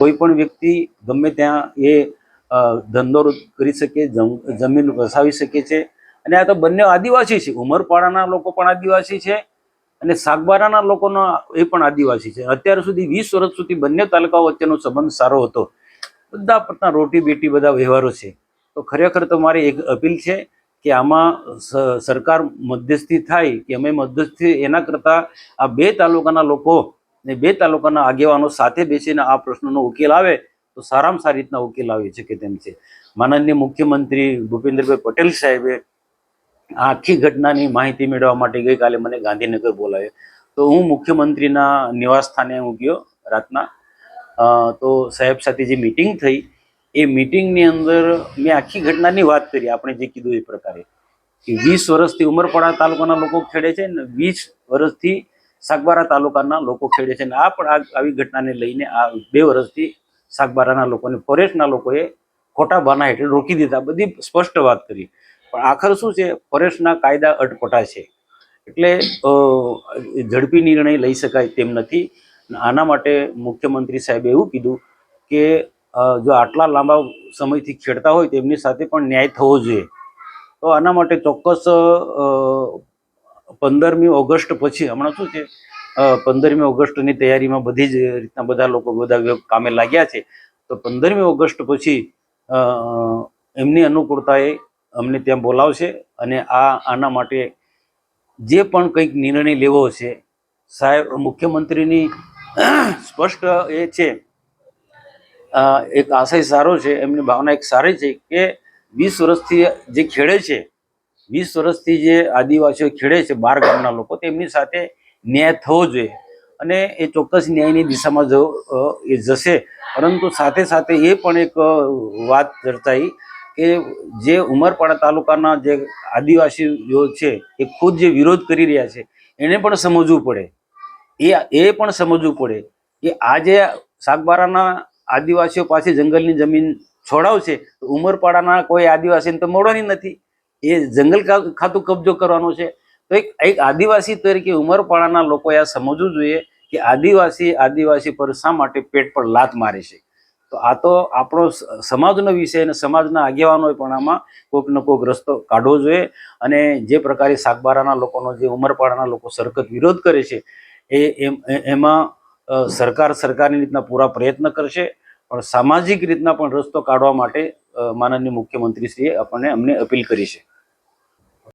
કોઈ પણ વ્યક્તિ ગમે ત્યાં એ ધંધો કરી શકે, જમીન વસાવી શકે છે। અને આ તો બંને આદિવાસી છે, ઉમરપાડાના લોકો પણ આદિવાસી છે અને સાગબારાના લોકોનો એ પણ આદિવાસી છે। અત્યાર સુધી 20 વર્ષ સુધી બંને તાલુકાઓ વચ્ચેનો સંબંધ સારો હતો, બધા પોતાના રોટી બેટી બધા વ્યવહારો છે। તો ખરેખર તો મારી એક અપીલ છે કે આમાં સરકાર મધ્યસ્થી થાય કે અમે મધ્યસ્થી, એના કરતાં આ 2 તાલુકાના લોકો ને 2 તાલુકાના આગેવાનો સાથે બેસીને આ પ્રશ્નનો ઉકેલ આવે તો સારામાં સારી રીતના ઉકેલ આવી શકે તેમ છે। માનનીય મુખ્યમંત્રી ભૂપેન્દ્રભાઈ પટેલ સાહેબે આ આખી ઘટનાની માહિતી મેળવવા માટે ગઈકાલે મને ગાંધીનગર બોલાવ્યો। તો હું મુખ્યમંત્રીના નિવાસ સ્થાને હું ગયો રાતના। તો સાહેબ સાથે જે મીટિંગ થઈ એ મીટિંગની અંદર મેં આખી ઘટનાની વાત કરી, આપણે જે કીધું એ પ્રકારે કે 20 વર્ષથી ઉમરપાડા તાલુકાના લોકો ખેડે છે ને 20 વર્ષથી સાગબારા તાલુકાના લોકો ખેડે છે, અને આ પણ આવી ઘટનાને લઈને આ 2 વર્ષથી સાગબારાના લોકોને ફોરેસ્ટના લોકોએ ખોટા બહાના હેઠળ રોકી દીધા, બધી સ્પષ્ટ વાત કરી। પણ આખર શું છે, ફોરેસ્ટના કાયદા અટપટા છે એટલે ઝડપી નિર્ણય લઈ શકાય તેમ નથી। આના માટે મુખ્યમંત્રી સાહેબે એવું કીધું કે જો આટલા લાંબા સમયથી ખેડતા હોય તો એમની સાથે પણ ન્યાય થવો જોઈએ। તો આના માટે ચોક્કસ 15મી ઓગસ્ટ પછી, હમણાં શું છે 15મી ઓગસ્ટની તૈયારીમાં બધી જ રીતના બધા લોકો બધા કામે લાગ્યા છે। તો 15મી ઓગસ્ટ પછી એમની અનુકૂળતાએ અમને ત્યાં બોલાવશે અને આના માટે જે પણ કંઈક નિર્ણય લેવો છે, સાહેબ મુખ્યમંત્રીની સ્પષ્ટ એ છે, એક આશય સારો છે, એમની ભાવના એક સારી છે કે 20 વર્ષથી જે ખેડે છે, 20 વર્ષથી જે આદિવાસીઓ ખેડે છે 12 ગામના લોકો, તેમની સાથે ન્યાય થવો જોઈએ અને એ ચોક્કસ ન્યાયની દિશામાં એ જશે। પરંતુ સાથે સાથે એ પણ એક વાત ચર્ચાઈ કે જે ઉમરપાડા તાલુકાના જે આદિવાસીઓ છે એ ખુદ જે વિરોધ કરી રહ્યા છે એને પણ સમજવું પડે, એ પણ સમજવું પડે કે આ જે સાગબારાના આદિવાસીઓ પાસે જંગલની જમીન છોડાવશે તો ઉમરપાડાના કોઈ આદિવાસીને તો મળવાની નથી, એ જંગલ ખાતું કબજો કરવાનો છે। તો એક આદિવાસી તરીકે ઉમરપાડાના લોકોએ આ સમજવું જોઈએ કે આદિવાસી પર શા માટે પેટ પર લાત મારે છે। તો આ તો આપણો સમાજનો વિષય અને સમાજના આગેવાનોએ પણ આમાં કોઈકનો કોઈક રસ્તો કાઢવો જોઈએ। અને જે પ્રકારે સાગબારાના લોકોનો, જે ઉમરપાડાના લોકો સરખત વિરોધ કરે છે એમાં સરકારની રીતના પૂરા પ્રયત્ન કરશે, પણ સામાજિક રીતના પણ રસ્તો કાઢવા માટે માનનીય મુખ્યમંત્રીશ્રીએ અમને અપીલ કરી છે।